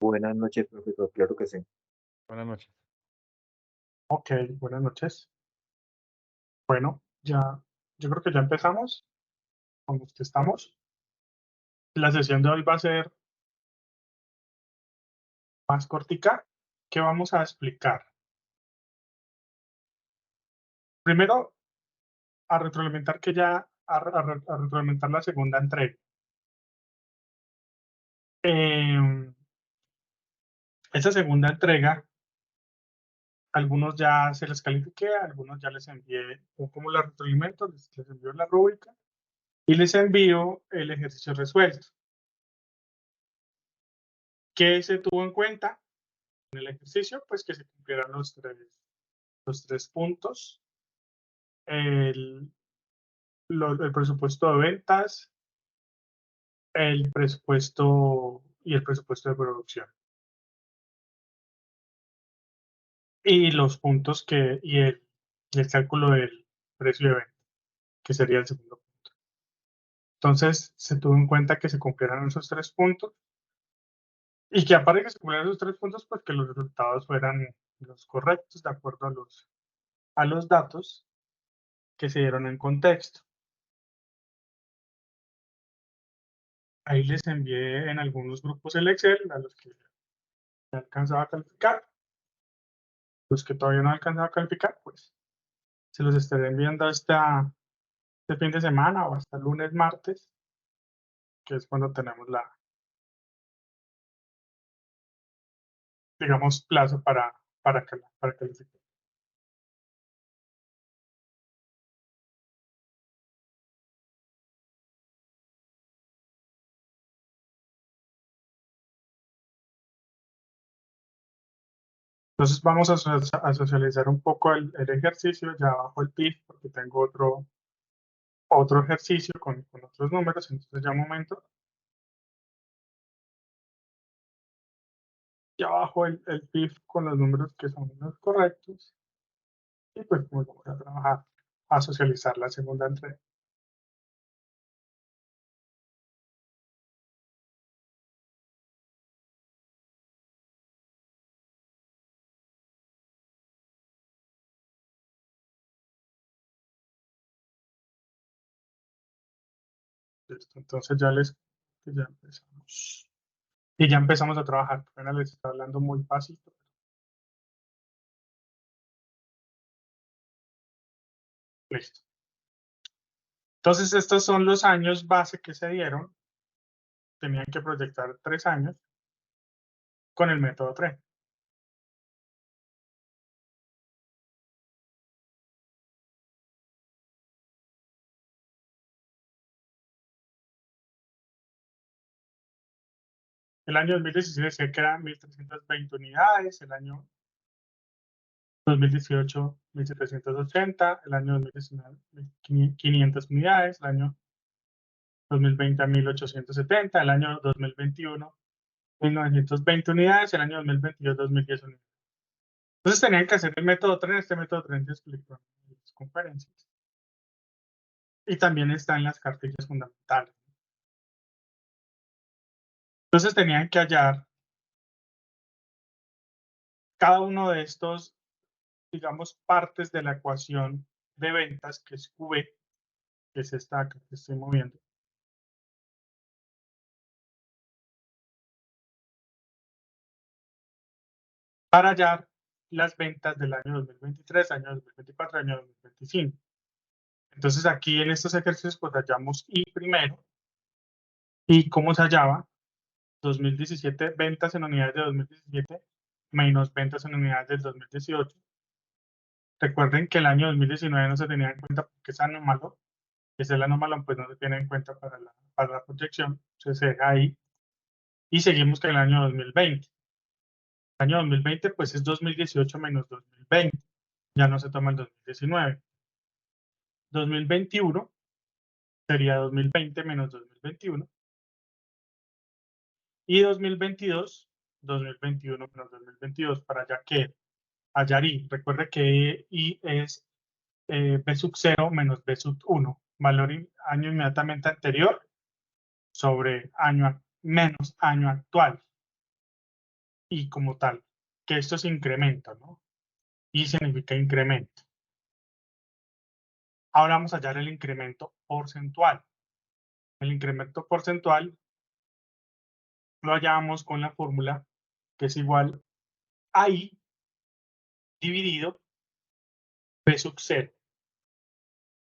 Buenas noches, profesor. Claro que sí. Buenas noches. Ok, buenas noches. Bueno, yo creo que ya empezamos con los que estamos. La sesión de hoy va a ser más cortica. ¿Qué vamos a explicar? Primero, a retroalimentar que ya, a retroalimentar la segunda entrega. Esa segunda entrega, algunos ya se les califiqué, algunos ya les envié como la retroalimento, les envío la rúbrica y les envío el ejercicio resuelto. ¿Qué se tuvo en cuenta en el ejercicio? Pues que se cumplieran los tres puntos, el, el presupuesto de ventas, el presupuesto y el presupuesto de producción. Y los puntos y el cálculo del precio de venta, que sería el segundo punto. Entonces, se tuvo en cuenta que se cumplieran esos tres puntos y que aparte de que se cumplieran esos tres puntos, pues que los resultados fueran los correctos de acuerdo a los datos que se dieron en contexto. Ahí les envié en algunos grupos el Excel a los que ya alcanzaba a calificar. Los que todavía no alcanzaba a calificar, pues se los estaré enviando hasta este fin de semana o hasta lunes, martes, que es cuando tenemos digamos, plazo para calificar. Entonces vamos a socializar un poco el ejercicio, ya abajo el PIB, porque tengo otro ejercicio con otros números, entonces ya un momento. Ya abajo el PIB con los números que son los correctos. Y pues volvemos a trabajar, a socializar la segunda entrega. Listo, entonces ya empezamos. Y ya empezamos a trabajar. Apenas les está hablando muy fácil. Listo. Entonces, estos son los años base que se dieron. Tenían que proyectar 3 años con el método TRE. El año 2017 se quedan 1.320 unidades, el año 2018 1.780, el año 2019 500 unidades, el año 2020 1.870, el año 2021 1.920 unidades, el año 2022 2.010 unidades. Entonces tenían que hacer el método TRE, este método TRE se explicó en las conferencias. Y también está en las cartillas fundamentales. Entonces tenían que hallar cada uno de estos, digamos, partes de la ecuación de ventas, que es QV, que es esta que estoy moviendo. Para hallar las ventas del año 2023, año 2024, año 2025. Entonces aquí en estos ejercicios pues hallamos I primero. ¿Y cómo se hallaba? 2017, ventas en unidades de 2017 menos ventas en unidades del 2018. Recuerden que el año 2019 no se tenía en cuenta porque es anómalo. Es el anómalo, pues no se tiene en cuenta para la proyección. Entonces se deja ahí. Y seguimos con el año 2020. El año 2020 pues es 2018 menos 2020. Ya no se toma el 2019. 2021 sería 2020 menos 2021. Y 2022, 2021 menos 2022, para allá que hallar I. Recuerde que I es B sub 0 menos B sub 1, valor año inmediatamente anterior sobre año menos año actual. y como tal, que esto es incremento, ¿no? Y significa incremento. Ahora vamos a hallar el incremento porcentual. El incremento porcentual lo hallamos con la fórmula que es igual a I dividido P sub 0,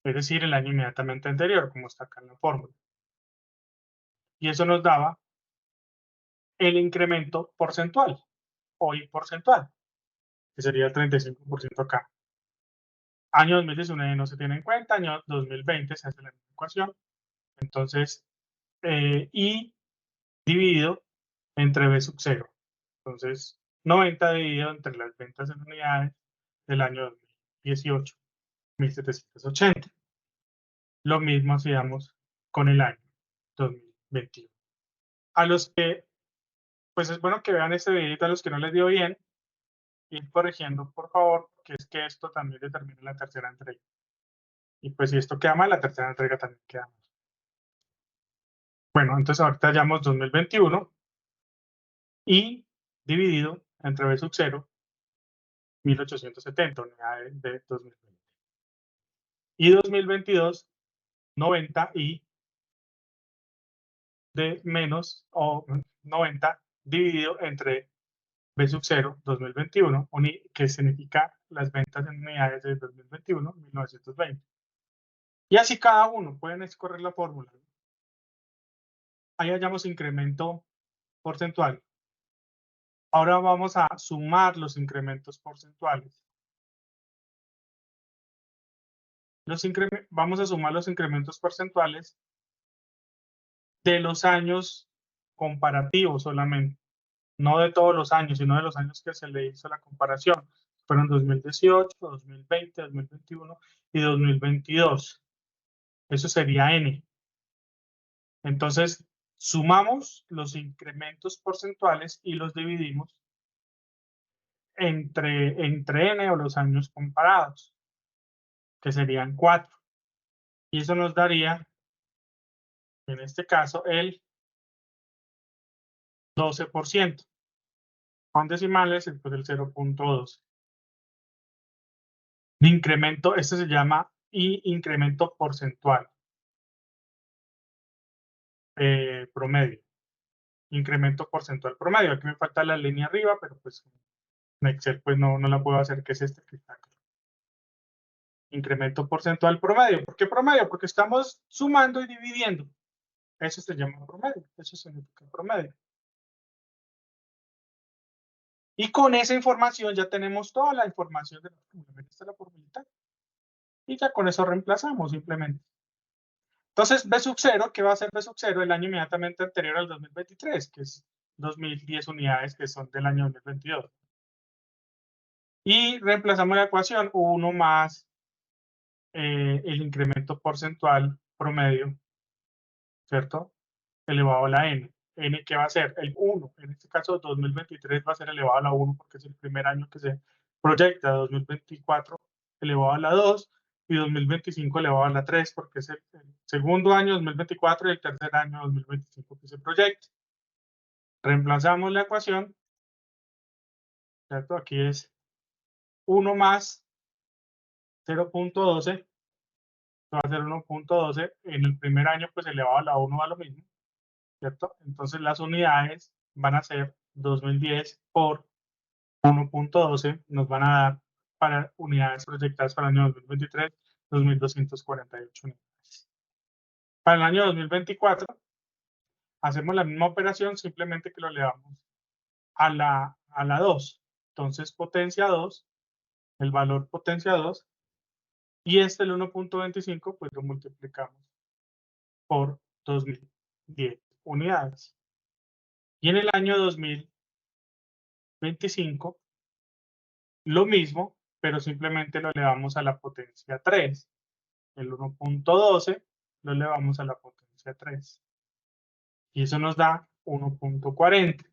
es decir, el año inmediatamente anterior, como está acá en la fórmula. Y eso nos daba el incremento porcentual, o I porcentual, que sería el 35% acá. Año 2019 no se tiene en cuenta, año 2020 se hace la misma ecuación. Entonces, I dividido entre B sub 0. Entonces, 90 dividido entre las ventas en unidades del año 2018, 1780. Lo mismo hacíamos con el año 2021. A los que, pues es bueno que vean este video, a los que no les dio bien, ir corrigiendo, por favor, que es que esto también determina la tercera entrega. Y pues si esto queda mal, la tercera entrega también queda mal. Bueno, entonces ahorita hallamos 2021 y dividido entre B sub 0, 1870 unidades de 2020. Y 2022, 90 y de menos o 90 dividido entre B sub 0, 2021, que significa las ventas en unidades de 2021, 1920. Y así cada uno, pueden escorrer la fórmula. Ahí hallamos incremento porcentual. Ahora vamos a sumar los incrementos porcentuales. Vamos a sumar los incrementos porcentuales de los años comparativos solamente, no de todos los años, sino de los años que se le hizo la comparación. Fueron 2018, 2020, 2021 y 2022. Eso sería N. Entonces, sumamos los incrementos porcentuales y los dividimos entre N o los años comparados, que serían 4. Y eso nos daría, en este caso, el 12%. Con decimales, pues el 0.2. De incremento, este se llama incremento porcentual promedio. Incremento porcentual promedio. Aquí me falta la línea arriba, pero pues en Excel pues no la puedo hacer, que es este que está acá. Incremento porcentual promedio. ¿Por qué promedio? Porque estamos sumando y dividiendo. Eso se llama promedio. Eso significa promedio. Y con esa información ya tenemos toda la información de la fórmula. Esta es la formulita. Y ya con eso reemplazamos simplemente. Entonces, B sub 0, ¿qué va a ser B sub 0? El año inmediatamente anterior al 2023, que es 2010 unidades, que son del año 2022. Y reemplazamos la ecuación 1 más el incremento porcentual promedio, ¿cierto? Elevado a la n. N, ¿qué va a ser? El 1. En este caso, 2023 va a ser elevado a la 1 porque es el primer año que se proyecta. 2024 elevado a la 2 y 2025 elevado a la 3 porque es el segundo año 2024 y el tercer año 2025 que se proyecta. Reemplazamos la ecuación, ¿cierto? Aquí es 1 más 0.12, va a ser 1.12. En el primer año, pues elevado a la 1 va lo mismo, ¿cierto? Entonces las unidades van a ser 2010 por 1.12, nos van a dar para unidades proyectadas para el año 2023, 2.248 unidades. Para el año 2024, hacemos la misma operación, simplemente que lo elevamos a la 2. Entonces, potencia 2, el valor potencia 2, y el 1.25, pues lo multiplicamos por 2010 unidades. Y en el año 2025, lo mismo, pero simplemente lo elevamos a la potencia 3. El 1.12 lo elevamos a la potencia 3. Y eso nos da 1.40.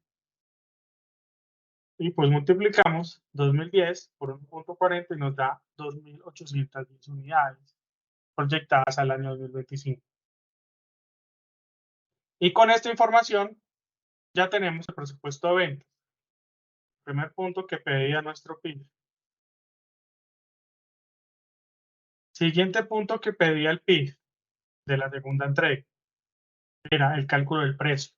Y pues multiplicamos 2010 por 1.40 y nos da 2.810 unidades proyectadas al año 2025. Y con esta información ya tenemos el presupuesto de ventas. primer punto que pedía nuestro PIB. Siguiente punto que pedía el PIB de la segunda entrega era el cálculo del precio.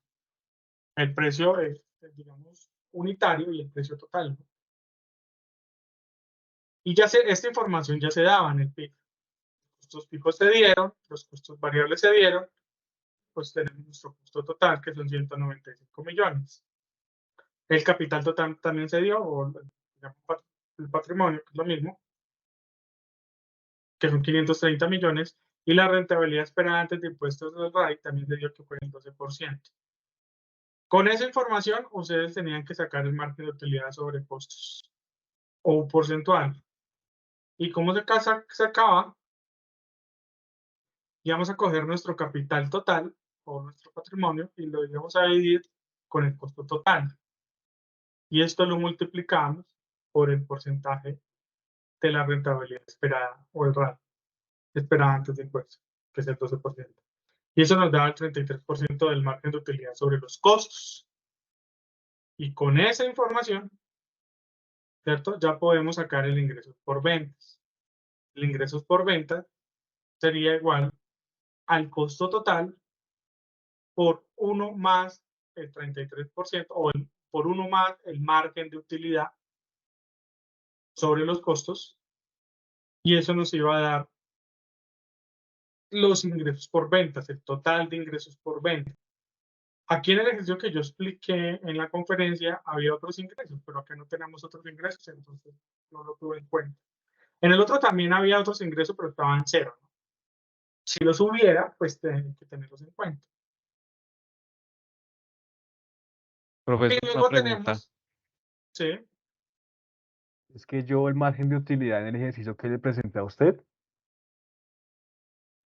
El precio es, digamos, unitario y el precio total, ¿no? Y esta información ya se daba en el PIB. Los costos fijos se dieron, los costos variables se dieron, pues tenemos nuestro costo total, que son 195 millones. El capital total también se dio, o digamos, el patrimonio, que es lo mismo, que son 530 millones, y la rentabilidad esperada antes de impuestos del RAI también se dio, que fue el 12%. Con esa información, ustedes tenían que sacar el margen de utilidad sobre costos, o porcentual. ¿Y cómo se sacaba? Íbamos a coger nuestro capital total, o nuestro patrimonio, y lo íbamos a dividir con el costo total. Y esto lo multiplicamos por el porcentaje de la rentabilidad esperada, o el RAI, esperada antes de impuestos, que es el 12%. Y eso nos da el 33% del margen de utilidad sobre los costos. Y con esa información, ¿cierto? Ya podemos sacar el ingreso por ventas. El ingreso por ventas sería igual al costo total por 1 más el 33%, o por 1 más el margen de utilidad sobre los costos, y eso nos iba a dar los ingresos por ventas, el total de ingresos por venta. Aquí en el ejercicio que yo expliqué en la conferencia había otros ingresos, pero acá no tenemos otros ingresos, entonces no lo tuve en cuenta. En el otro también había otros ingresos, pero estaban en cero, ¿no? Si los hubiera, pues tienen que tenerlos en cuenta. Profesor, Y una luego pregunta. tenemos, sí, Es que yo el margen de utilidad en el ejercicio que le presenté a usted,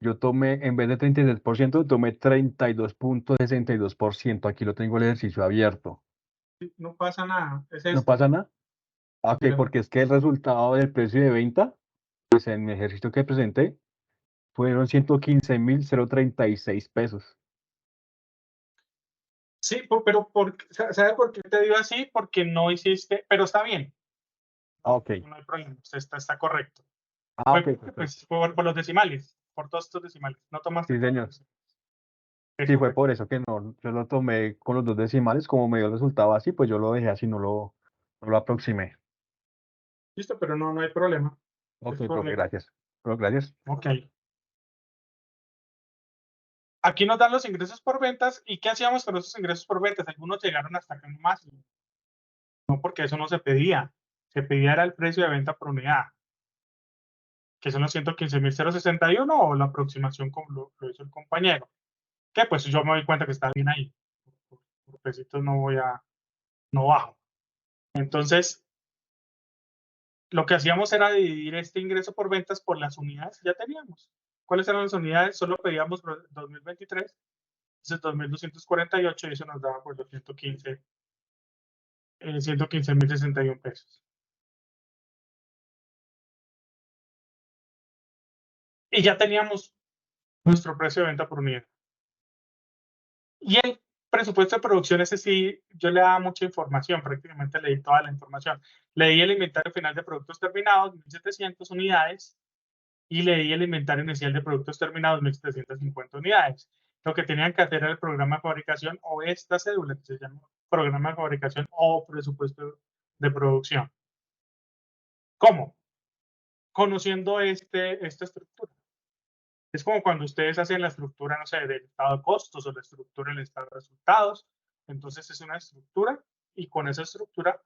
yo tomé, en vez de 33%, tomé 32.62%. Aquí lo tengo el ejercicio abierto. no pasa nada, es ¿No esto. pasa nada? Ok, Mira, porque es que el resultado del precio de venta, pues en el ejercicio que presenté, fueron 115.036 pesos. sí, pero ¿sabe por qué te digo así? Porque no hiciste, pero está bien, Ah, ok. no hay problema, está correcto. Ah, ok, Fue, perfecto. pues, por los decimales, por todos estos decimales. No tomaste Sí, todos señor. los decimales. Es Sí, fue correcto. por eso que no, yo lo tomé con los dos decimales, como me dio el resultado así, pues yo lo dejé así, no lo aproximé. Listo, pero no hay problema. Ok, Es profe, correcto. gracias. Profe, gracias. Ok. Aquí nos dan los ingresos por ventas. ¿Y qué hacíamos con esos ingresos por ventas? Algunos llegaron hasta acá nomás. No, porque eso no se pedía. Se pedía era el precio de venta por unidad, que son los 115.061, o la aproximación como lo hizo el compañero. Que pues yo me doy cuenta que está bien ahí. Por pesitos no bajo. Entonces, lo que hacíamos era dividir este ingreso por ventas por las unidades que ya teníamos. ¿Cuáles eran las unidades? Solo pedíamos 2023, entonces 2.248, y eso nos daba por los 115.061 pesos. Y ya teníamos nuestro precio de venta por unidad. Y el presupuesto de producción, ese sí, yo le daba mucha información, prácticamente leí toda la información. Leí el inventario final de productos terminados, 1.700 unidades, y leí el inventario inicial de productos terminados, 1.750 unidades. Lo que tenían que hacer era el programa de fabricación, o esta cédula que se llama programa de fabricación o presupuesto de producción. ¿Cómo? Conociendo esta estructura. Es como cuando ustedes hacen la estructura, no sé, del estado de costos, o la estructura del estado de resultados. Entonces es una estructura, y con esa estructura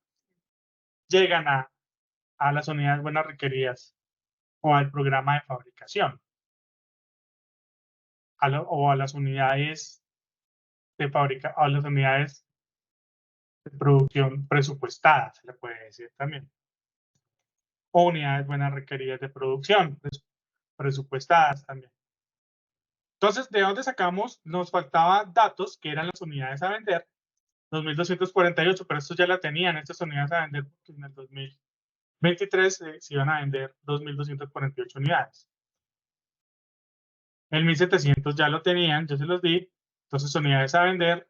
llegan a las unidades buenas requeridas, o al programa de fabricación, o a las unidades de fábrica, a las unidades de producción presupuestadas, se le puede decir también, o unidades buenas requeridas de producción presupuestadas también. Entonces, ¿de dónde sacamos? Nos faltaban datos, que eran las unidades a vender, 2.248, pero estos ya la tenían, estas unidades a vender, porque en el 2023 se iban a vender 2.248 unidades. El 1.700 ya lo tenían, yo se los di. Entonces, unidades a vender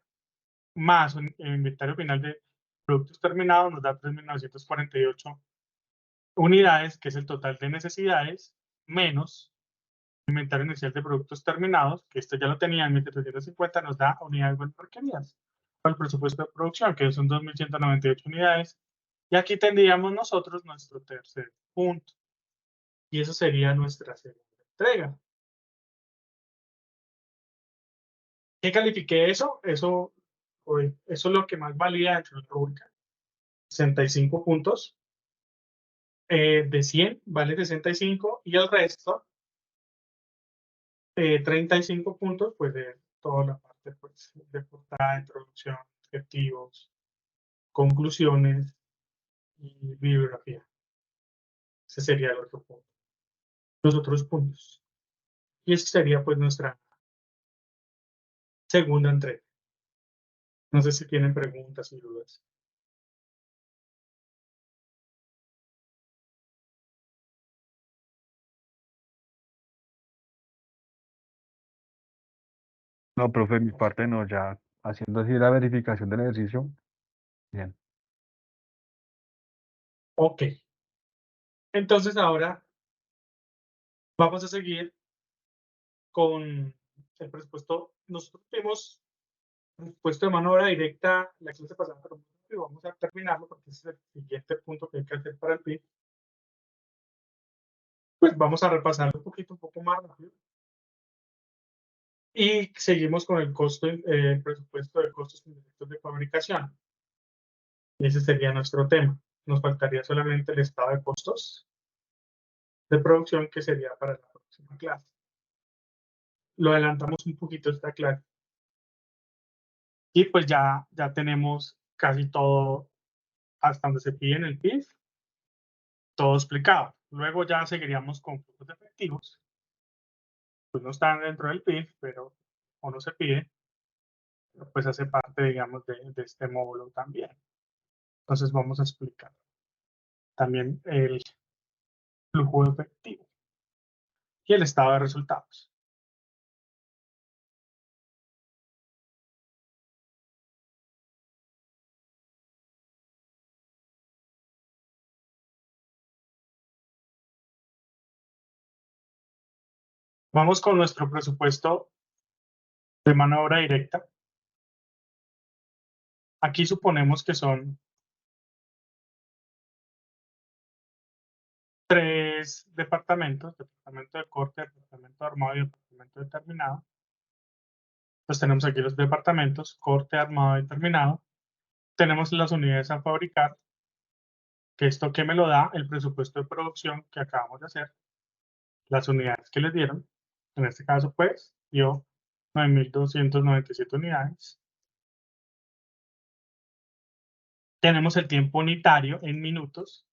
más un inventario final de productos terminados nos da 3.948 unidades, que es el total de necesidades, menos inventario inicial de productos terminados, que esto ya lo tenía en 1.750, nos da unidades buenas porquerías. Para el presupuesto de producción, que son 2.198 unidades. Y aquí tendríamos nosotros nuestro tercer punto. Y eso sería nuestra segunda entrega. ¿Qué califiqué eso? Eso es lo que más valía dentro de la rúbrica. 65 puntos. De 100 vale 65 y el resto, 35 puntos, pues de toda la parte pues, de portada, introducción, objetivos, conclusiones y bibliografía. Ese sería el otro punto. Los otros puntos. Y esa sería pues nuestra segunda entrega. No sé si tienen preguntas y dudas. No, profe, mi parte no, ya haciendo así la verificación del ejercicio. Bien. Ok. Entonces ahora vamos a seguir con el presupuesto. Nosotros tuvimos presupuesto de mano de obra directa la clase pasada, pero vamos a terminarlo porque ese es el siguiente punto que hay que hacer para el PIB. Pues vamos a repasarlo un poco más rápido. Y seguimos con el costo, presupuesto de costos indirectos de fabricación. Y ese sería nuestro tema. Nos faltaría solamente el estado de costos de producción, que sería para la próxima clase. Lo adelantamos un poquito esta clase. Y pues ya tenemos casi todo hasta donde se pide en el PIB, todo explicado. Luego ya seguiríamos con flujos efectivos. Pues no están dentro del PIB, pero o no se pide, pues hace parte, digamos, de este módulo también. Entonces vamos a explicar también el flujo efectivo y el estado de resultados. Vamos con nuestro presupuesto de mano de obra directa. Aquí suponemos que son 3 departamentos: departamento de corte, departamento de armado y departamento de terminado. Pues tenemos aquí los departamentos: corte, armado y terminado. Tenemos las unidades a fabricar, que esto que me lo da el presupuesto de producción que acabamos de hacer, las unidades que les dieron. En este caso, pues, dio 9.297 unidades. Tenemos el tiempo unitario en minutos,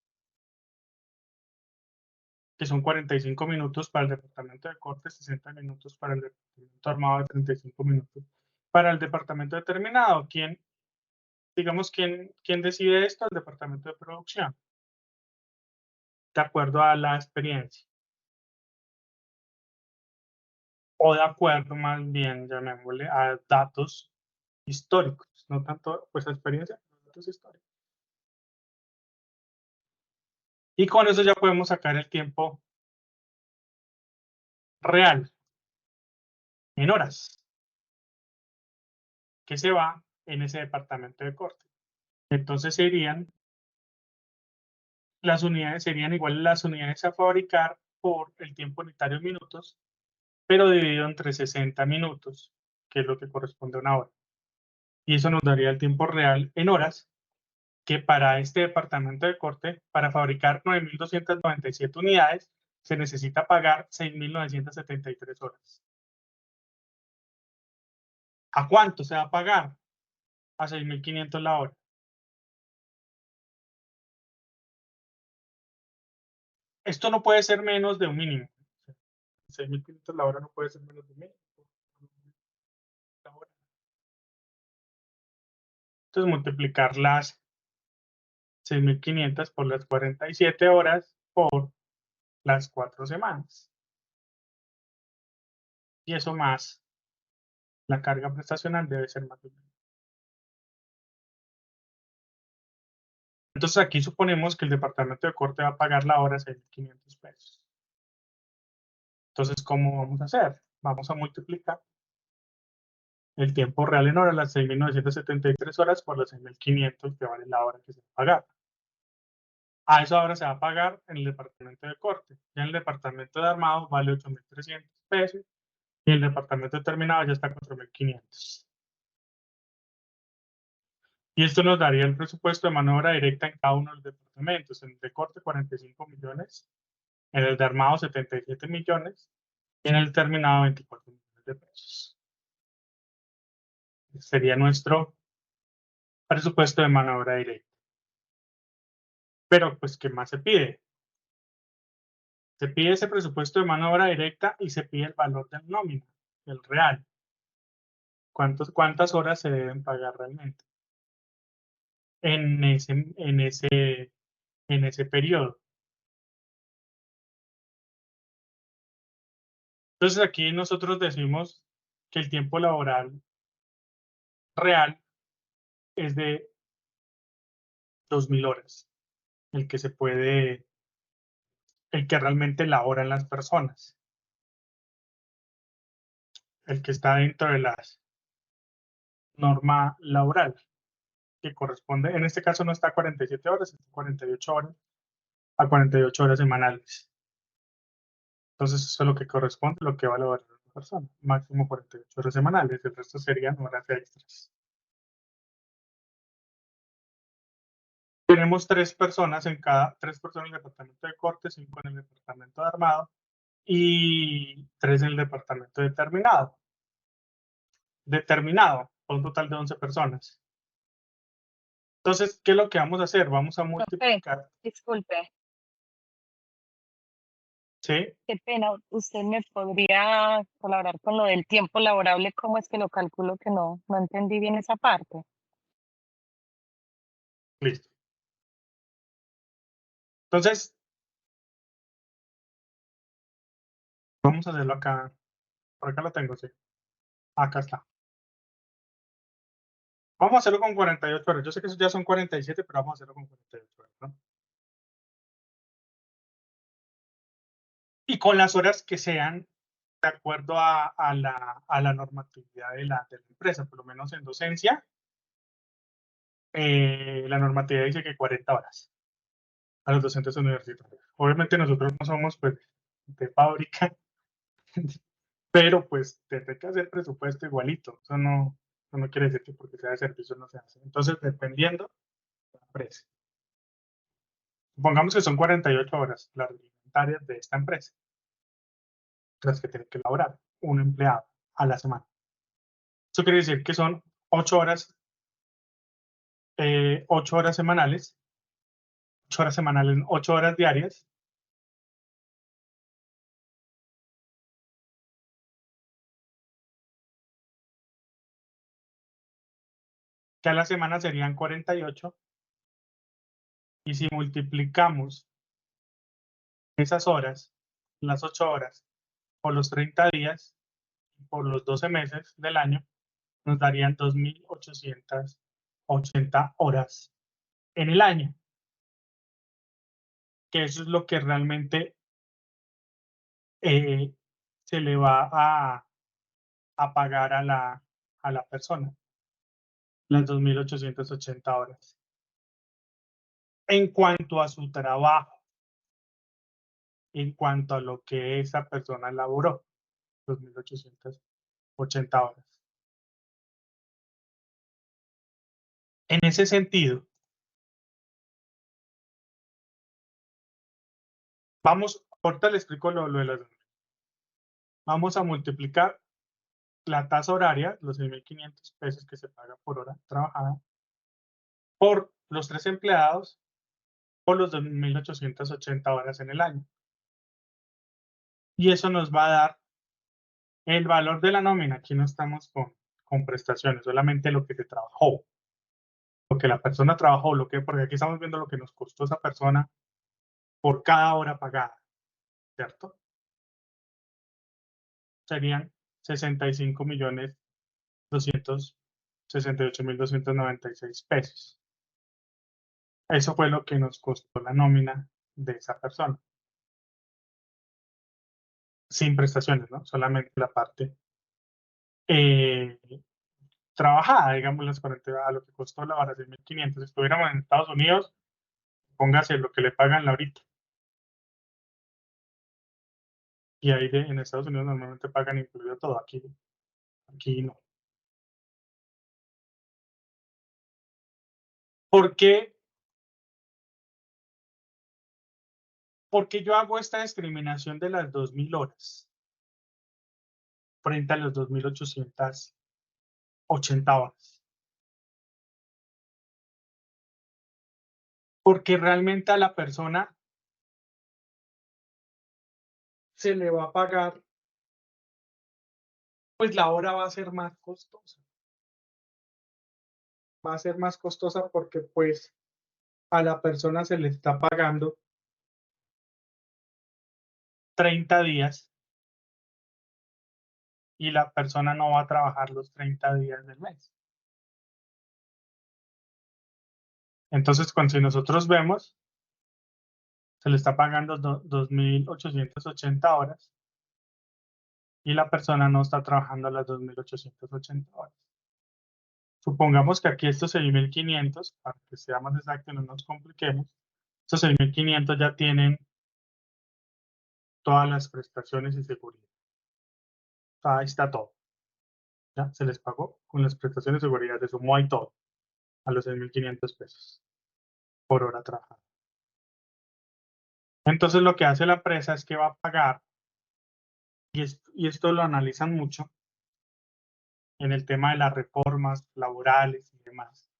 que son 45 minutos para el departamento de corte, 60 minutos para el departamento armado y 35 minutos para el departamento determinado. ¿Quién decide esto? El departamento de producción, de acuerdo a la experiencia. O de acuerdo, más bien, llamémosle, a datos históricos, no tanto pues a experiencia, pero datos históricos. Y con eso ya podemos sacar el tiempo real en horas que se va en ese departamento de corte. Entonces las unidades serían iguales a las unidades a fabricar por el tiempo unitario en minutos, pero dividido entre 60 minutos, que es lo que corresponde a una hora. Y eso nos daría el tiempo real en horas, que para este departamento de corte, para fabricar 9.297 unidades, se necesita pagar 6.973 horas. ¿A cuánto se va a pagar? A 6.500 la hora. Esto no puede ser menos de un mínimo. 6.500 la hora no puede ser menos de un mínimo. Entonces, multiplicar las 6.500 por las 47 horas por las 4 semanas. Y eso más la carga prestacional debe ser más de un millón. Entonces aquí suponemos que el departamento de corte va a pagar la hora 6.500 pesos. Entonces, ¿cómo vamos a hacer? Vamos a multiplicar el tiempo real en horas, las 6.973 horas, por las 6.500 que vale la hora que se va a pagar. A esa hora se va a pagar en el departamento de corte. Ya en el departamento de armado vale 8.300 pesos y el departamento de terminado ya está a 4.500. Y esto nos daría el presupuesto de mano de obra directa en cada uno de los departamentos. En el de corte, 45 millones. En el de armado, 77 millones. Y en el terminado, 24 millones de pesos. Sería nuestro presupuesto de mano de obra directa. Pero, pues, ¿qué más se pide? Se pide ese presupuesto de mano de obra directa y se pide el valor del nómina, el real. ¿Cuántas horas se deben pagar realmente en ese periodo? Entonces aquí nosotros decimos que el tiempo laboral real es de 2.000 horas, el que realmente laboran las personas, el que está dentro de la norma laboral, que corresponde, en este caso no está a 47 horas, está a 48 horas, a 48 horas semanales. Entonces eso es lo que corresponde, lo que va a laborar la persona, máximo 48 horas semanales, el resto serían horas extras. Tenemos 3 personas en el departamento de corte, 5 en el departamento de armado y 3 en el departamento determinado. Por un total de 11 personas. Entonces, ¿qué es lo que vamos a hacer? Vamos a multiplicar. Disculpe, ¿Sí? qué pena. ¿Usted me podría colaborar con lo del tiempo laborable? ¿Cómo es que lo calculo? Que no entendí bien esa parte. Listo. Entonces, vamos a hacerlo acá. Por acá lo tengo, sí. Acá está. Vamos a hacerlo con 48 horas. Yo sé que eso ya son 47, pero vamos a hacerlo con 48 horas, ¿no? Y con las horas que sean de acuerdo a la normatividad de la empresa, por lo menos en docencia, la normatividad dice que 40 horas a los docentes universitarios. Obviamente nosotros no somos, pues, de fábrica, pero pues tendré que hacer presupuesto igualito. Eso no quiere decir que porque sea de servicio no se hace. Entonces, dependiendo de la empresa. Supongamos que son 48 horas las reglamentarias de esta empresa, las que tiene que elaborar un empleado a la semana. Eso quiere decir que son 8 horas, 8 horas semanales, 8 horas diarias. Que a la semana serían 48. Y si multiplicamos esas horas, las 8 horas, por los 30 días, por los 12 meses del año, nos darían 2.880 horas en el año. Que eso es lo que realmente se le va a pagar a la persona, las 2.880 horas. En cuanto a su trabajo, en cuanto a lo que esa persona laboró, 2.880 horas. En ese sentido, ahorita le explico lo de las. Vamos a multiplicar la tasa horaria, los 6.500 pesos que se paga por hora trabajada, por los 3 empleados, por los 2.880 horas en el año. Y eso nos va a dar el valor de la nómina. Aquí no estamos con prestaciones, solamente lo que se trabajó, lo que la persona trabajó, porque aquí estamos viendo lo que nos costó esa persona por cada hora pagada, ¿cierto? Serían 65.268.296 pesos. Eso fue lo que nos costó la nómina de esa persona. Sin prestaciones, ¿no? Solamente la parte trabajada, digamos, las 40, a lo que costó la hora, 6.500. Si estuviéramos en Estados Unidos, póngase lo que le pagan la horita. Y ahí en Estados Unidos normalmente pagan incluido todo, aquí no. ¿Por qué? Porque yo hago esta discriminación de las 2.000 horas frente a las 2.880 horas. Porque realmente a la persona se le va a pagar, pues la hora va a ser más costosa. Va a ser más costosa porque pues a la persona se le está pagando 30 días y la persona no va a trabajar los 30 días del mes. Entonces, si nosotros vemos, se le está pagando 2.880 horas y la persona no está trabajando las 2.880 horas. Supongamos que aquí estos 6.500, para que sea más exacto y no nos compliquemos, estos 6.500 ya tienen todas las prestaciones y seguridad. Ahí está todo. Ya se les pagó con las prestaciones de seguridad, se sumó ahí todo a los 6.500 pesos por hora trabajada. Entonces lo que hace la empresa es que va a pagar, y esto lo analizan mucho en el tema de las reformas laborales y demás,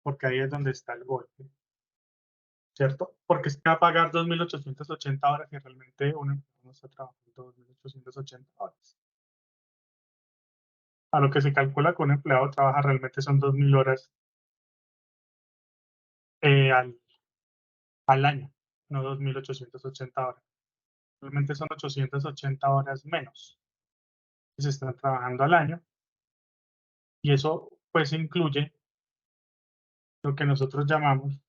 porque ahí es donde está el golpe, ¿cierto? Porque se va a pagar 2.880 horas y realmente un empleado no está trabajando 2.880 horas. A lo que se calcula que un empleado trabaja realmente son 2.000 horas al año, no 2.880 horas. Realmente son 880 horas menos que se están trabajando al año, y eso pues incluye lo que nosotros llamamos,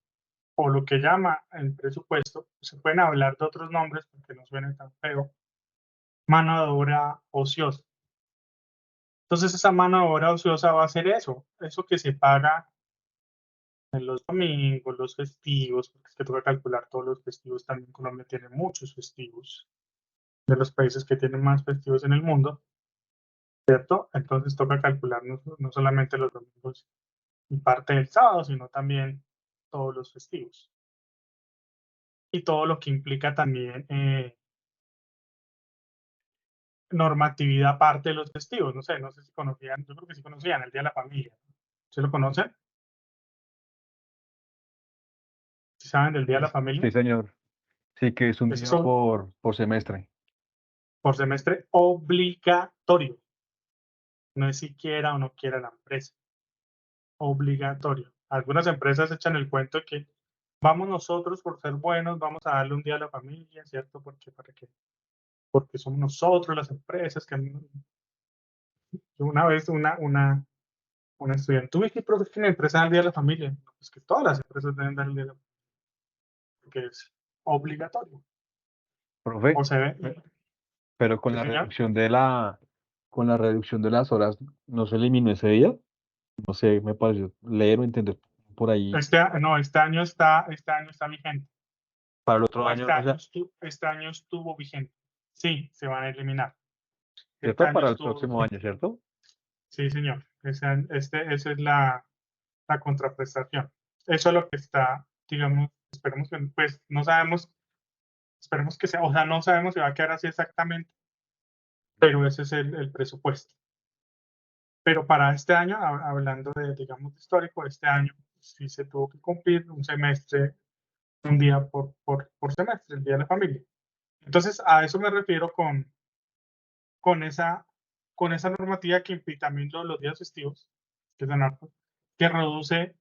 o lo que llama el presupuesto, se pueden hablar de otros nombres porque no suene tan feo, mano de obra ociosa. Entonces esa mano de obra ociosa va a ser eso que se paga en los domingos, los festivos, porque es que toca calcular todos los festivos. También Colombia tiene muchos festivos, de los países que tienen más festivos en el mundo, ¿cierto? Entonces toca calcular no solamente los domingos y parte del sábado, sino también todos los festivos. Y todo lo que implica también normatividad aparte de los festivos. No sé si conocían, yo creo que sí conocían el Día de la Familia. ¿Se lo conocen? ¿Sí saben del Día de la Familia? Sí, señor. Sí, que es un Esos día son por semestre. por semestre obligatorio. No es si quiera o no quiera la empresa. Obligatorio. Algunas empresas echan el cuento de que vamos nosotros por ser buenos, vamos a darle un día a la familia, ¿cierto? Porque somos nosotros las empresas que una vez una estudiante, tuve que profe que la empresa da el día de la familia. Es que todas las empresas deben dar el día de la familia, porque es obligatorio. Profe, O se ve, pero sí, señor. con la reducción de las horas, ¿no se eliminó ese día? No sé, me pareció leer o entender por ahí. No, este año está vigente. Para el otro O año, o sea, este año estuvo vigente. Sí, se van a eliminar. Este ¿cierto? año Para el estuvo próximo vigente. año, ¿cierto? Sí, señor. Esa es la contraprestación. Eso es lo que está, digamos, esperemos que, pues, no sabemos, esperemos que sea, o sea, no sabemos si va a quedar así exactamente, pero ese es el presupuesto. Pero para este año, hablando de, digamos, histórico, este año sí se tuvo que cumplir un semestre, un día por semestre, el Día de la Familia. Entonces, a eso me refiero con esa, con esa normativa que implica también los días festivos, que es que reduce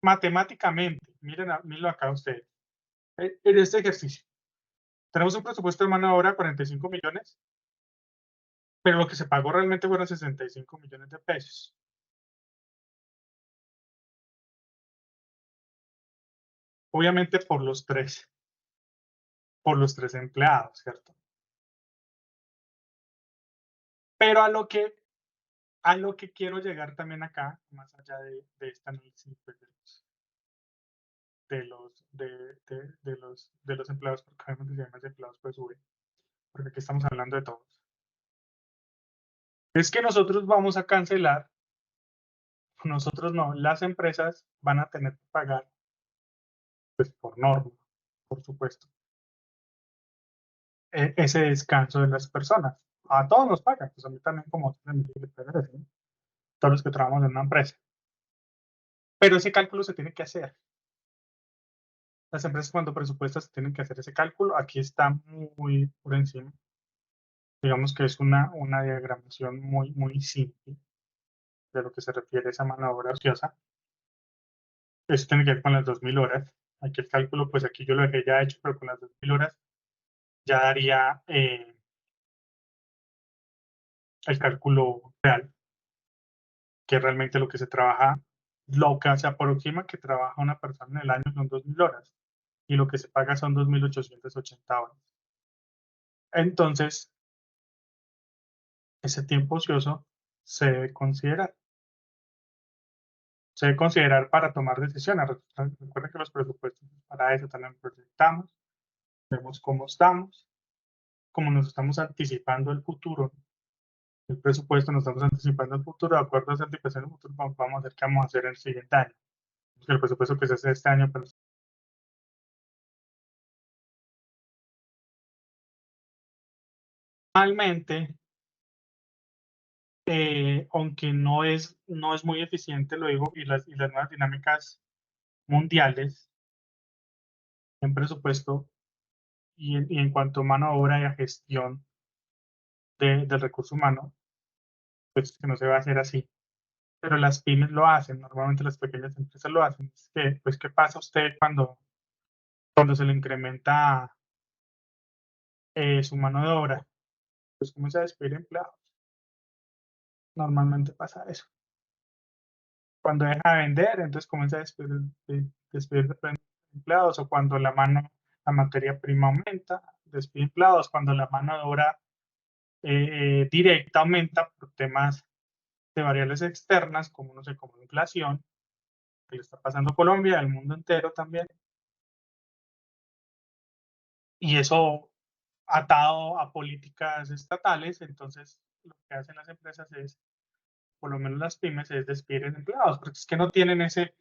matemáticamente, mírenlo acá ustedes, en este ejercicio. Tenemos un presupuesto de mano de obra de 45 millones, pero lo que se pagó realmente fueron 65 millones de pesos. obviamente por los tres empleados, ¿cierto? Pero a lo que quiero llegar también acá, más allá de este análisis pues, de los empleados, porque obviamente si hay más empleados pues sube, porque aquí estamos hablando de todos. Es que nosotros vamos a cancelar, nosotros no, las empresas van a tener que pagar, pues por norma, por supuesto, ese descanso de las personas. A todos nos pagan, pues a mí también como otros les pagan, ¿sí? Todos los que trabajamos en una empresa. Pero ese cálculo se tiene que hacer. Las empresas cuando presupuestas tienen que hacer ese cálculo. Aquí está muy por encima. Digamos que es una diagramación muy simple de lo que se refiere a esa mano de obra ociosa. Eso tiene que ver con las 2.000 horas. Aquí el cálculo, pues aquí yo lo dejé ya hecho, pero con las 2.000 horas ya daría el cálculo real, que realmente lo que se trabaja, lo que se aproxima que trabaja una persona en el año son 2.000 horas y lo que se paga son 2.880 horas. Entonces, ese tiempo ocioso se debe considerar. Se debe considerar para tomar decisiones. Recuerden que los presupuestos para eso también proyectamos, vemos cómo estamos, cómo nos estamos anticipando el futuro. El presupuesto nos estamos anticipando el futuro, de acuerdo a esa anticipación del futuro, vamos a ver qué vamos a hacer el siguiente año. El presupuesto que se hace este año, pero normalmente, aunque no es muy eficiente, lo digo, y las nuevas dinámicas mundiales en presupuesto y en cuanto a mano de obra y a gestión del recurso humano, pues que no se va a hacer así. Pero las pymes lo hacen, normalmente las pequeñas empresas lo hacen. Es que, pues, ¿qué pasa a usted cuando se le incrementa su mano de obra? Pues comienza a despedir empleados. Normalmente pasa eso. Cuando deja de vender, entonces comienza a despedir empleados, o cuando la materia prima aumenta, despide empleados, cuando la mano de obra directa aumenta por temas de variables externas, como no sé, como la inflación, que le está pasando a Colombia, al mundo entero también. Y eso atado a políticas estatales, entonces lo que hacen las empresas es, por lo menos las pymes, es despedir empleados, porque es que no tienen ese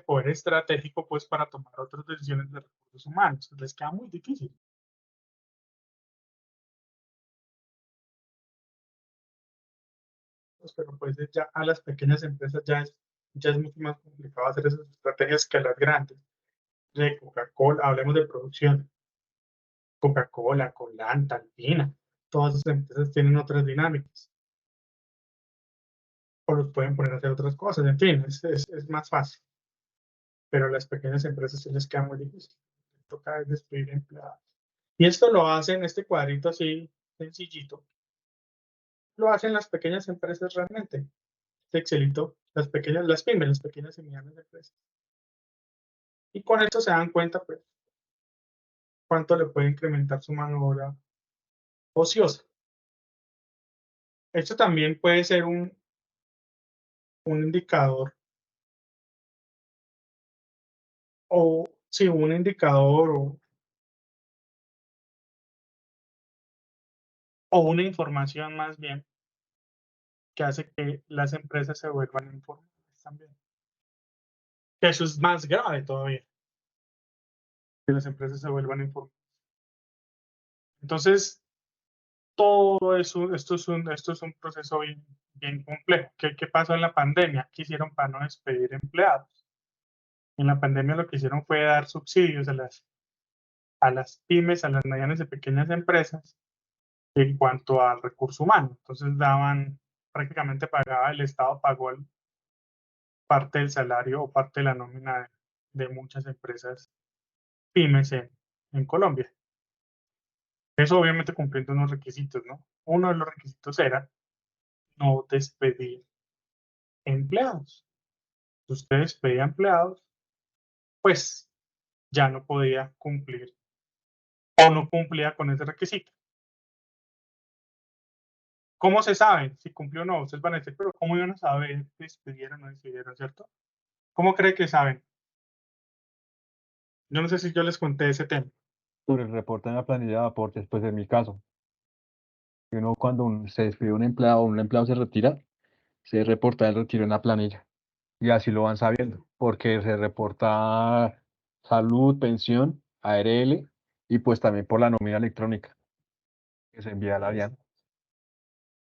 poder estratégico pues para tomar otras decisiones de recursos humanos. Les queda muy difícil. Pero pues ya a las pequeñas empresas ya es mucho más complicado hacer esas estrategias que a las grandes. De Coca-Cola, hablemos de producción. Coca-Cola, Colanta, Alpina, todas esas empresas tienen otras dinámicas. O los pueden poner a hacer otras cosas, en fin, es más fácil. Pero a las pequeñas empresas sí les queda muy difícil. Les toca despedir empleados. Y esto lo hacen, este cuadrito así sencillito, lo hacen las pequeñas empresas realmente. Este Excelito, las pymes, las pequeñas y medianas empresas. Y con esto se dan cuenta, pues, cuánto le puede incrementar su mano de obra ociosa. Esto también puede ser un indicador, o sí, un indicador o una información más bien que hace que las empresas se vuelvan informales también. Que eso es más grave todavía, que las empresas se vuelvan informales. Entonces, todo eso, esto es un proceso bien complejo. ¿Qué pasó en la pandemia? ¿Qué hicieron para no despedir empleados? En la pandemia lo que hicieron fue dar subsidios a las pymes, a las medianas y pequeñas empresas en cuanto al recurso humano. Entonces prácticamente pagaba, el Estado pagó parte del salario o parte de la nómina de muchas empresas pymes en Colombia. Eso obviamente cumpliendo unos requisitos, ¿no? Uno de los requisitos era no despedir empleados. Si usted despedía empleados, pues ya no podía cumplir o no cumplía con ese requisito. ¿Cómo se sabe si cumplió o no? Ustedes van a decir, pero ¿cómo iban a saber si despidieron o no despidieron, cierto? ¿Cómo cree que saben? Yo no sé si yo les conté ese tema. Sobre el reporte en la planilla de aportes, pues en mi caso, uno cuando se despide un empleado se retira, se reporta el retiro en la planilla. Y así lo van sabiendo, porque se reporta salud, pensión, ARL y pues también por la nómina electrónica que se envía a la DIAN.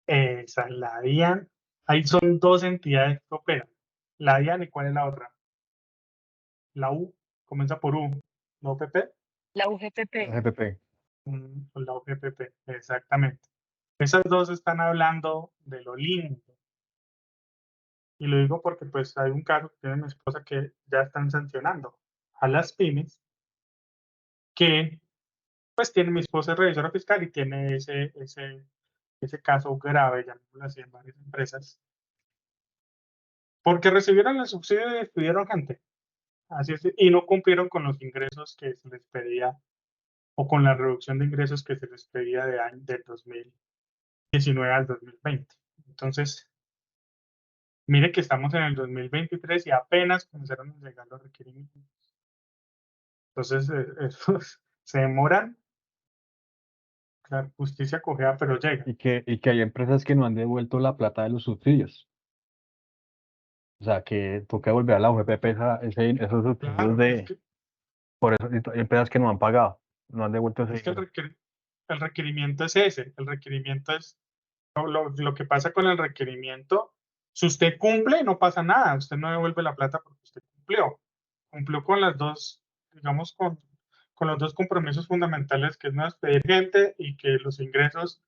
Esa es la DIAN. Ahí son dos entidades que operan. La DIAN, ¿y cuál es la otra? La U, comienza por U. ¿La OPP? La UGPP. GPP. Pues la OGPP, exactamente. Esas dos están hablando de lo lindo. Y lo digo porque pues hay un caso que tiene mi esposa que ya están sancionando a las pymes que pues tiene mi esposa es revisora fiscal y tiene ese caso grave, llamémoslo así, en varias empresas, porque recibieron el subsidio y despidieron gente. Así es, y no cumplieron con los ingresos que se les pedía o con la reducción de ingresos que se les pedía del 2019 al 2020. Entonces, mire que estamos en el 2023 y apenas comenzaron a llegar los requerimientos. Entonces, esos se demoran. La justicia cojea, pero llega. Y que hay empresas que no han devuelto la plata de los subsidios. O sea, que toca volver a la UGPP esos subsidios Claro, por eso hay empresas que no han pagado, no han devuelto ese es que dinero. el requerimiento es ese. El requerimiento es lo que pasa con el requerimiento. Si usted cumple, no pasa nada. Usted no devuelve la plata porque usted cumplió. Cumplió con las dos, digamos, con los dos compromisos fundamentales, que es no despedir gente y que los ingresos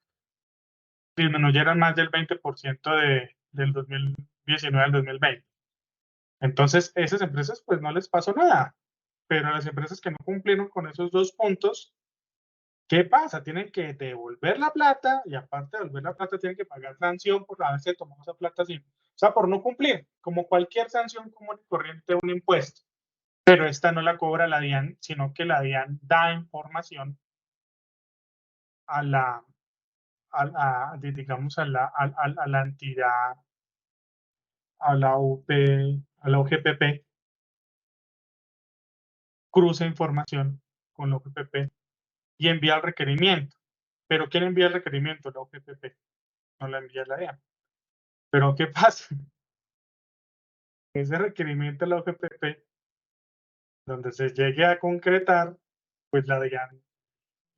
disminuyeran más del 20% del 2019 al 2020. Entonces, esas empresas, pues no les pasó nada. Pero a las empresas que no cumplieron con esos dos puntos, ¿qué pasa? Tienen que devolver la plata y aparte de devolver la plata tienen que pagar sanción por haberse tomado esa plata sin, o sea, por no cumplir, como cualquier sanción común y corriente, un impuesto. Pero esta no la cobra la DIAN, sino que la DIAN da información a la, digamos, a la entidad, a la a la OGPP, cruza información con la OGPP y envía el requerimiento. Pero ¿quién envía el requerimiento? La OGPP, no la envía la DIAN. Pero ¿qué pasa? Ese requerimiento de la OGPP, donde se llegue a concretar, pues la DIAN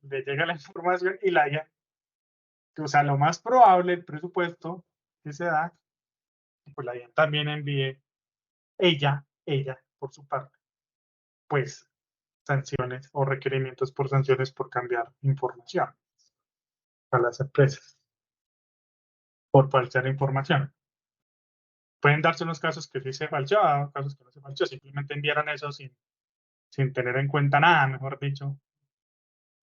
le llega la información y la DIAN, o sea, lo más probable, el presupuesto que se da, pues la DIAN también envíe ella, por su parte, pues sanciones o requerimientos por sanciones por cambiar información a las empresas, por falsear información. Pueden darse unos casos que sí se falseó, casos que no se falseó, simplemente enviaron eso sin tener en cuenta nada, mejor dicho.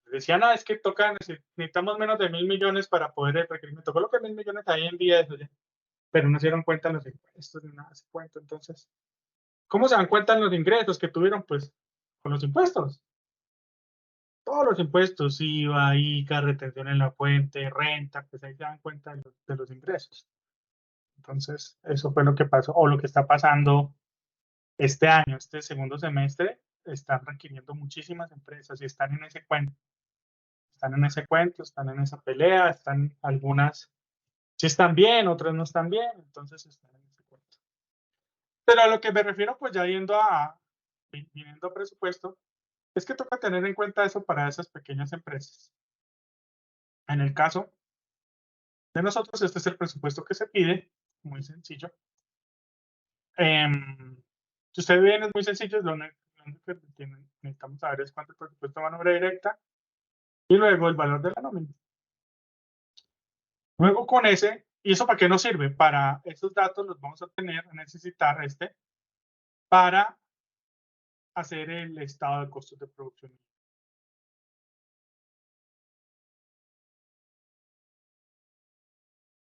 Decían, no, es que necesitamos menos de 1.000 millones para poder el requerimiento. Coloque 1.000 millones ahí, envía eso ya. Pero no se dieron cuenta los impuestos ni nada de ese cuento. Entonces, ¿cómo se dan cuenta los ingresos que tuvieron? Pues con los impuestos. Todos los impuestos, IVA, ICA, retención en la fuente, renta, pues ahí se dan cuenta de los ingresos. Entonces, eso fue lo que pasó, o lo que está pasando este año, este segundo semestre, están requiriendo muchísimas empresas y están en ese cuento. Están en ese cuento, están en esa pelea, están algunas, sí están bien, otras no están bien, entonces están en ese cuento. Pero a lo que me refiero, pues ya viniendo a presupuesto, es que toca tener en cuenta eso para esas pequeñas empresas. En el caso de nosotros, este es el presupuesto que se pide, muy sencillo. Si usted ve, es muy sencillo, lo único que necesitamos saber es cuánto el presupuesto va a manera directa y luego el valor de la nómina. Luego con ese, ¿y eso para qué nos sirve? Para esos datos los vamos a necesitar para hacer el estado de costos de producción.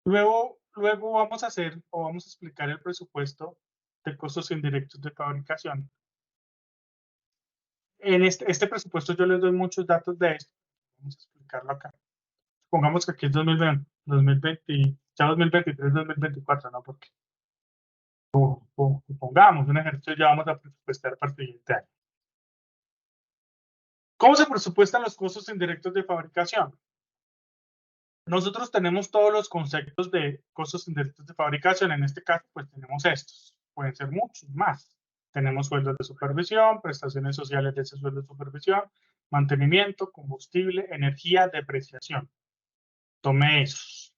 Luego vamos a hacer o vamos a explicar el presupuesto de costos indirectos de fabricación. En este presupuesto yo les doy muchos datos de esto. Vamos a explicarlo acá. Supongamos que aquí es 2020, 2020, ya 2023, 2024, ¿no? Porque pongamos un ejercicio, ya vamos a presupuestar para el siguiente año. ¿Cómo se presupuestan los costos indirectos de fabricación? Nosotros tenemos todos los conceptos de costos indirectos de fabricación. En este caso, pues tenemos estos. Pueden ser muchos más. Tenemos sueldos de supervisión, prestaciones sociales de ese sueldo de supervisión, mantenimiento, combustible, energía, depreciación. Tome esos.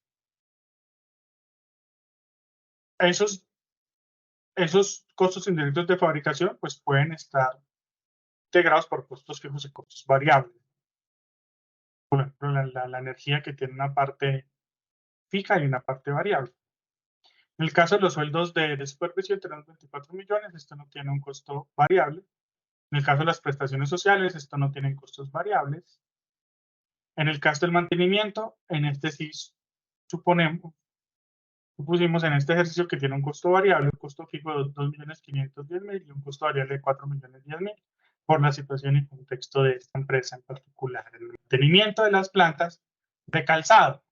Esos costos indirectos de fabricación, pues pueden estar integrados por costos fijos y costos variables. Por ejemplo, la energía que tiene una parte fija y una parte variable. En el caso de los sueldos de supervisión, tenemos 24 millones, esto no tiene un costo variable. En el caso de las prestaciones sociales, esto no tiene costos variables. En el caso del mantenimiento, en este sí supusimos en este ejercicio que tiene un costo variable, un costo fijo de 2.510.000 y un costo variable de 4.010.000 por la situación y contexto de esta empresa en particular. El mantenimiento de las plantas de calzado,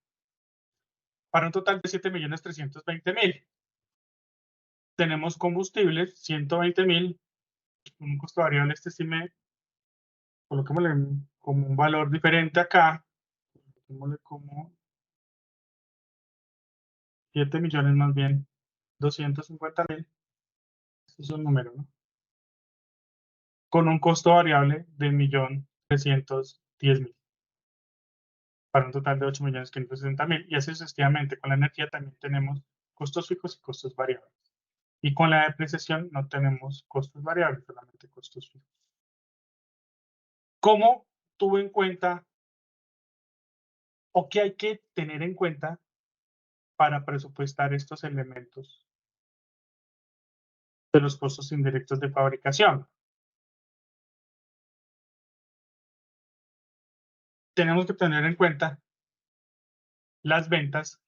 para un total de 7.320.000. Tenemos combustibles, 120.000, con un costo variable, este sí coloquémosle como un valor diferente acá, coloquémosle como 7 millones más bien, 250.000, este es un número, ¿no? Con un costo variable de 1.310.000, para un total de 8.560.000, y así sucesivamente. Con la energía también tenemos costos fijos y costos variables. Y con la depreciación no tenemos costos variables, solamente costos fijos. ¿Cómo tuve en cuenta o qué hay que tener en cuenta para presupuestar estos elementos de los costos indirectos de fabricación? Tenemos que tener en cuenta las ventas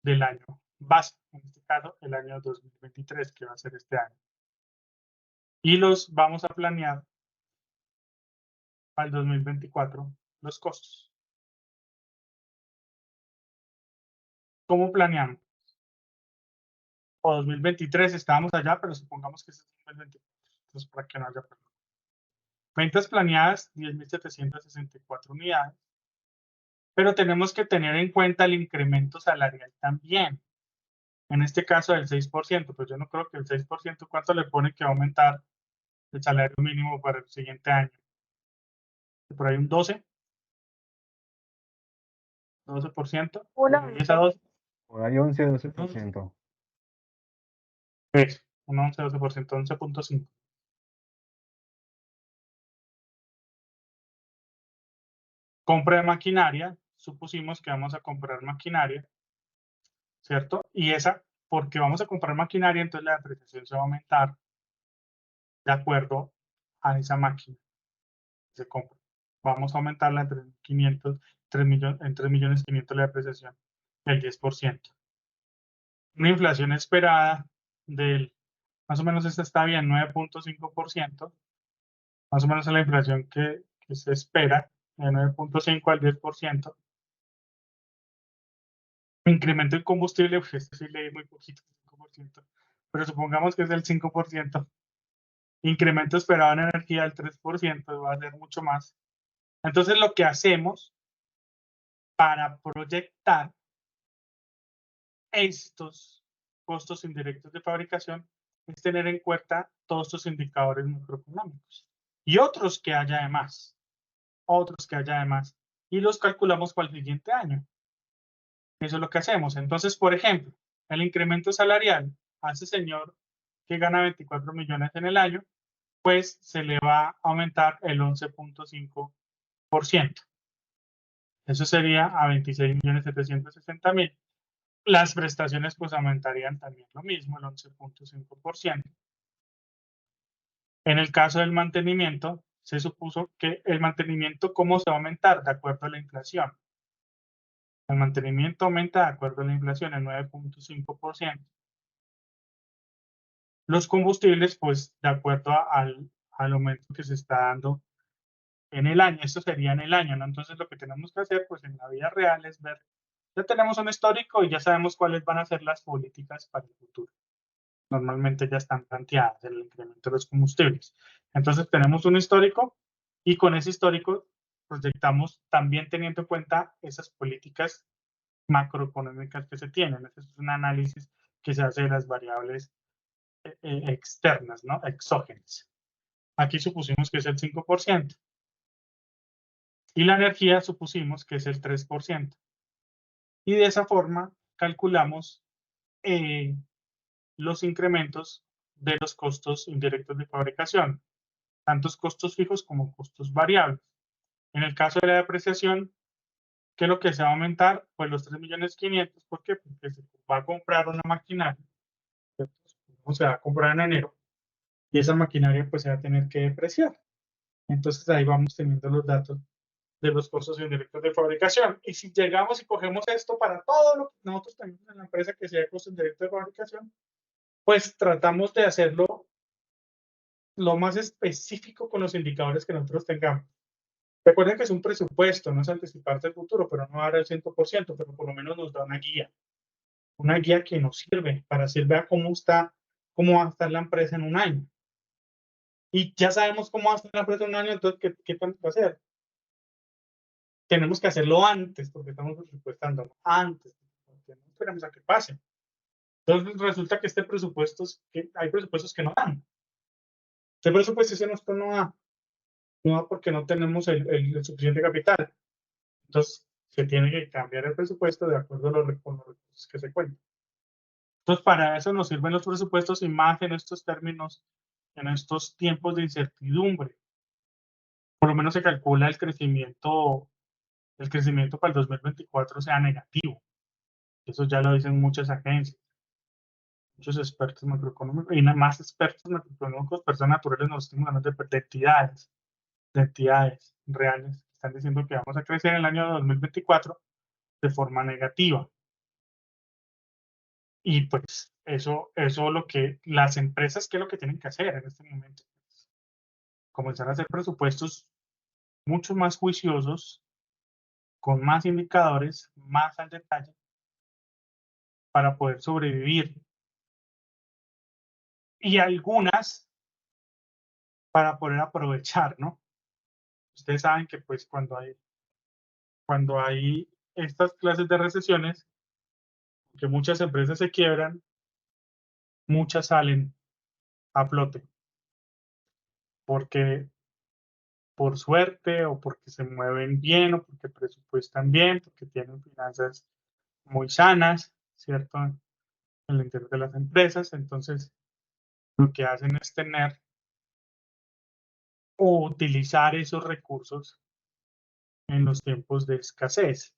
del año base, en este caso el año 2023, que va a ser este año. Y los vamos a planear al 2024 los costos. ¿Cómo planeamos? O 2023 estábamos allá, pero supongamos que es 2024. Entonces, para que no haya problema. Ventas planeadas, 10.764 unidades. Pero tenemos que tener en cuenta el incremento salarial también. En este caso del 6%, pues yo no creo que el 6%, ¿cuánto le pone que va a aumentar el salario mínimo para el siguiente año? Por ahí un 12%. Una 10 a 12. Por ahí 11-12%. Eso, un 11-12%, 11.5%. Compra de maquinaria, supusimos que vamos a comprar maquinaria, ¿cierto? Y esa, porque vamos a comprar maquinaria, entonces la depreciación se va a aumentar de acuerdo a esa máquina que se compra. Vamos a aumentarla entre 500, 3 millones, en 3.500.000 la depreciación, el 10%. Una inflación esperada del, más o menos esta está bien, 9.5%, más o menos es la inflación que se espera, de 9.5 al 10%. Incremento en combustible, pues este sí leí muy poquito, 5%, pero supongamos que es del 5%. Incremento esperado en energía del 3%, va a ser mucho más. Entonces, lo que hacemos para proyectar estos costos indirectos de fabricación es tener en cuenta todos estos indicadores macroeconómicos y otros que haya además, y los calculamos para el siguiente año. Eso es lo que hacemos. Entonces, por ejemplo, el incremento salarial a ese señor que gana 24 millones en el año, pues se le va a aumentar el 11.5%. Eso sería a 26.760.000. Las prestaciones pues aumentarían también lo mismo, el 11.5%. En el caso del mantenimiento, se supuso que el mantenimiento, ¿cómo se va a aumentar? De acuerdo a la inflación. El mantenimiento aumenta de acuerdo a la inflación, el 9.5%. Los combustibles, pues de acuerdo al aumento que se está dando en el año. Esto sería en el año, ¿no? Entonces lo que tenemos que hacer, pues en la vida real es ver, ya tenemos un histórico y ya sabemos cuáles van a ser las políticas para el futuro. Normalmente ya están planteadas el incremento de los combustibles. Entonces tenemos un histórico y con ese histórico proyectamos también teniendo en cuenta esas políticas macroeconómicas que se tienen. Ese es un análisis que se hace de las variables externas, ¿no? Exógenas. Aquí supusimos que es el 5%. Y la energía supusimos que es el 3%. Y de esa forma calculamos los incrementos de los costos indirectos de fabricación, tantos costos fijos como costos variables. En el caso de la depreciación, ¿qué es lo que se va a aumentar? Pues los 3.500.000. ¿Por qué? Porque se va a comprar una maquinaria, ¿cierto? Se va a comprar en enero y esa maquinaria pues se va a tener que depreciar. Entonces ahí vamos teniendo los datos de los costos indirectos de fabricación. Y si llegamos y cogemos esto para todo lo que nosotros tenemos en la empresa que sea costos indirectos de fabricación, pues tratamos de hacerlo lo más específico con los indicadores que nosotros tengamos. Recuerden que es un presupuesto, no es anticiparse el futuro, pero no dará el 100%, pero por lo menos nos da una guía que nos sirve para ver cómo va a estar la empresa en un año. Y ya sabemos cómo va a estar la empresa en un año, entonces, ¿qué tenemos que hacer? Tenemos que hacerlo antes, porque estamos presupuestando antes, porque no esperamos a que pase. Entonces resulta que hay presupuestos que no dan. Este presupuesto no da porque no tenemos el suficiente capital. Entonces se tiene que cambiar el presupuesto de acuerdo a los recursos que se cuentan. Entonces para eso nos sirven los presupuestos y más en estos términos, en estos tiempos de incertidumbre. Por lo menos se calcula el crecimiento para el 2024 sea negativo. Eso ya lo dicen muchas agencias, muchos expertos macroeconómicos y más expertos macroeconómicos, personas naturales, nos estamos hablando de entidades reales. Están diciendo que vamos a crecer en el año 2024 de forma negativa. Y pues eso lo que las empresas, ¿qué es lo que tienen que hacer en este momento? Comenzar a hacer presupuestos mucho más juiciosos, con más indicadores, más al detalle, para poder sobrevivir. Y algunas para poder aprovechar, ¿no? Ustedes saben que pues cuando hay estas clases de recesiones, que muchas empresas se quiebran, muchas salen a flote, porque por suerte o porque se mueven bien o porque presupuestan bien, porque tienen finanzas muy sanas, ¿cierto? En el interior de las empresas. Entonces, lo que hacen es tener o utilizar esos recursos en los tiempos de escasez.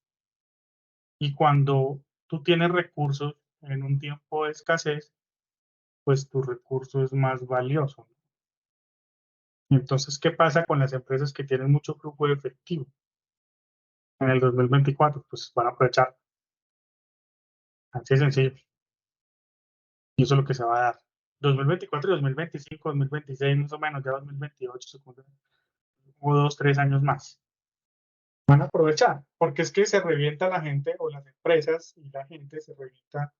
Y cuando tú tienes recursos en un tiempo de escasez, pues tu recurso es más valioso. Entonces, ¿qué pasa con las empresas que tienen mucho flujo de efectivo? En el 2024, pues van a aprovechar. Así de sencillo. Y eso es lo que se va a dar. 2024 y 2025, 2026, más o menos, ya 2028, supongo, o 2, 3 años más. Van a aprovechar, porque es que se revienta la gente o las empresas y la gente se revienta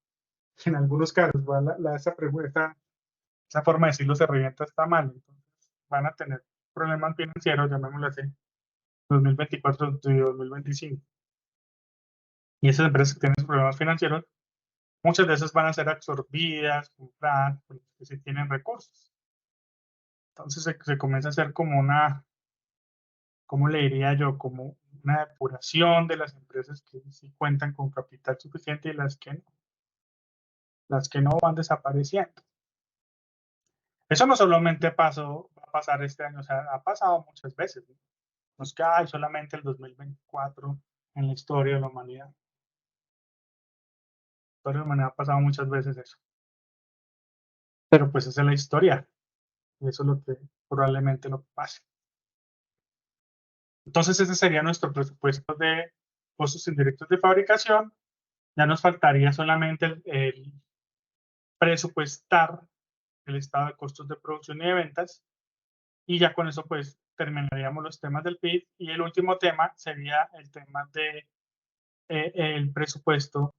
en algunos casos. Esa forma de decirlo se revienta está mal. Entonces van a tener problemas financieros, llamémoslo así, 2024 y 2025. Y esas empresas que tienen problemas financieros, muchas de esas van a ser absorbidas, compradas, porque sí tienen recursos. Entonces se comienza a hacer como ¿cómo le diría yo? Como una depuración de las empresas que sí cuentan con capital suficiente y las que no van desapareciendo. Eso no solamente va a pasar este año, o sea, ha pasado muchas veces, ¿no? No es que hay solamente el 2024 en la historia de la humanidad. En la historia de la humanidad ha pasado muchas veces eso. Pero pues esa es la historia. Y eso es lo que probablemente lo pase. Entonces ese sería nuestro presupuesto de costos indirectos de fabricación. Ya nos faltaría solamente el presupuestar el estado de costos de producción y de ventas. Y ya con eso pues terminaríamos los temas del PIB y el último tema sería el tema de el presupuesto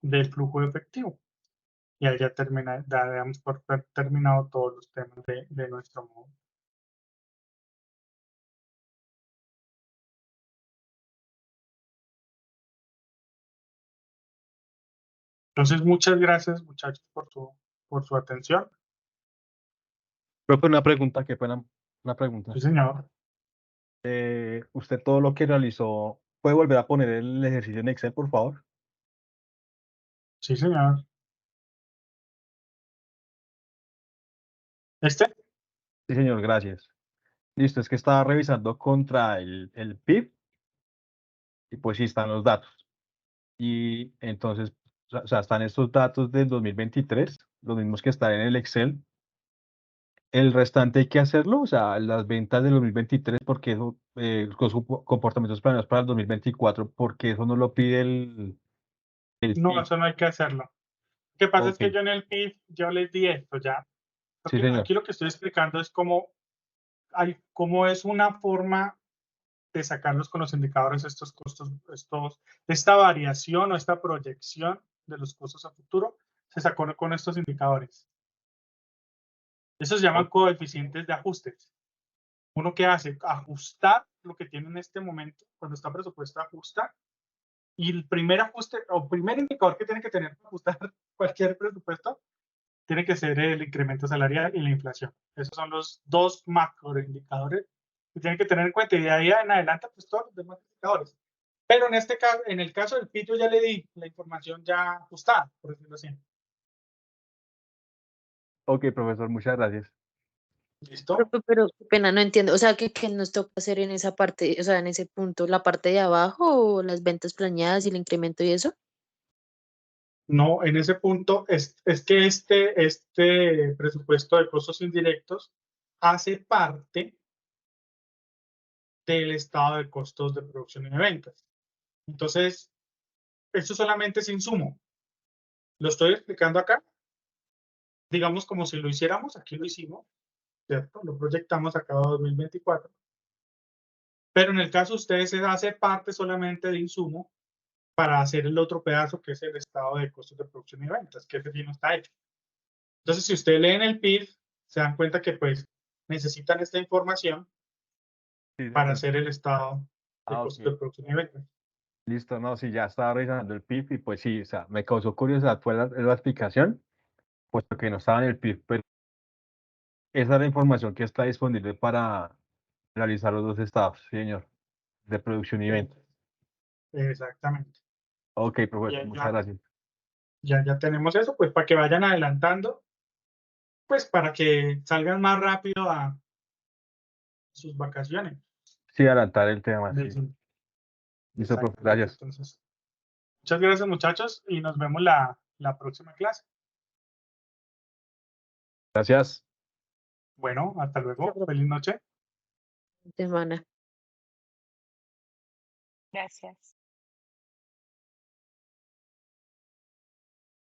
del flujo de efectivo. Y ahí ya daríamos por terminado todos los temas de nuestro módulo. Entonces, muchas gracias, muchachos, por su atención. Profe, una pregunta, qué pena, una pregunta. Sí, señor. ¿Usted todo lo que realizó, puede volver a poner el ejercicio en Excel, por favor? Sí, señor. ¿Este? Sí, señor, gracias. Listo, es que estaba revisando contra el PIB y pues sí están los datos. Y entonces, o sea, están estos datos del 2023, los mismos que están en el Excel. El restante hay que hacerlo, o sea, las ventas del 2023, porque eso, los comportamientos planeados para el 2024, porque eso no lo pide el No, PIB. eso no hay que hacerlo. Lo que pasa es Ok, que yo en el PIB, yo les di esto ya. sí, Porque señor. aquí lo que estoy explicando es cómo es una forma de sacarlos con los indicadores estos costos, esta variación o esta proyección de los costos a futuro, se sacó con estos indicadores. Esos se llaman coeficientes de ajustes. Uno que hace ajustar lo que tiene en este momento, cuando está presupuesto, ajusta. Y el primer ajuste o primer indicador que tiene que tener para ajustar cualquier presupuesto tiene que ser el incremento salarial y la inflación. Esos son los dos macroindicadores que tienen que tener en cuenta. Y de ahí en adelante, pues todos los demás indicadores. Pero en este caso, en el caso del PIB, yo ya le di la información ya ajustada, por decirlo así. Ok, profesor, muchas gracias. ¿Listo? Profe, pero qué pena, no entiendo. O sea, ¿qué nos toca hacer en esa parte, o sea, en ese punto? ¿La parte de abajo o las ventas planeadas y el incremento y eso? No, en ese punto es que este presupuesto de costos indirectos hace parte del estado de costos de producción y de ventas. Entonces, esto solamente es insumo. Lo estoy explicando acá, digamos como si lo hiciéramos, aquí lo hicimos, ¿cierto? Lo proyectamos acá a 2024. Pero en el caso de ustedes se hace parte solamente de insumo para hacer el otro pedazo que es el estado de costos de producción y ventas, que ese sí no está hecho. Entonces, si ustedes leen el PIB, se dan cuenta que pues necesitan esta información Sí, para señor. hacer el estado de Ah, costos ok. de producción y ventas. Listo, no, sí, ya estaba revisando el PIB y pues sí, o sea, me causó curiosidad fue la explicación, puesto que no estaba en el PIB, pero esa es la información que está disponible para realizar los dos estados, sí, señor, de producción y venta. Exactamente. Ok, profesor, Ya, muchas gracias. ya tenemos eso, pues para que vayan adelantando, pues para que salgan más rápido a sus vacaciones. Sí, adelantar el tema, sí. Desde- Listo, profe, Exactamente. gracias. Entonces, muchas gracias, muchachos, y nos vemos la próxima clase. Gracias. Bueno, hasta luego. Feliz noche. Semana. Gracias.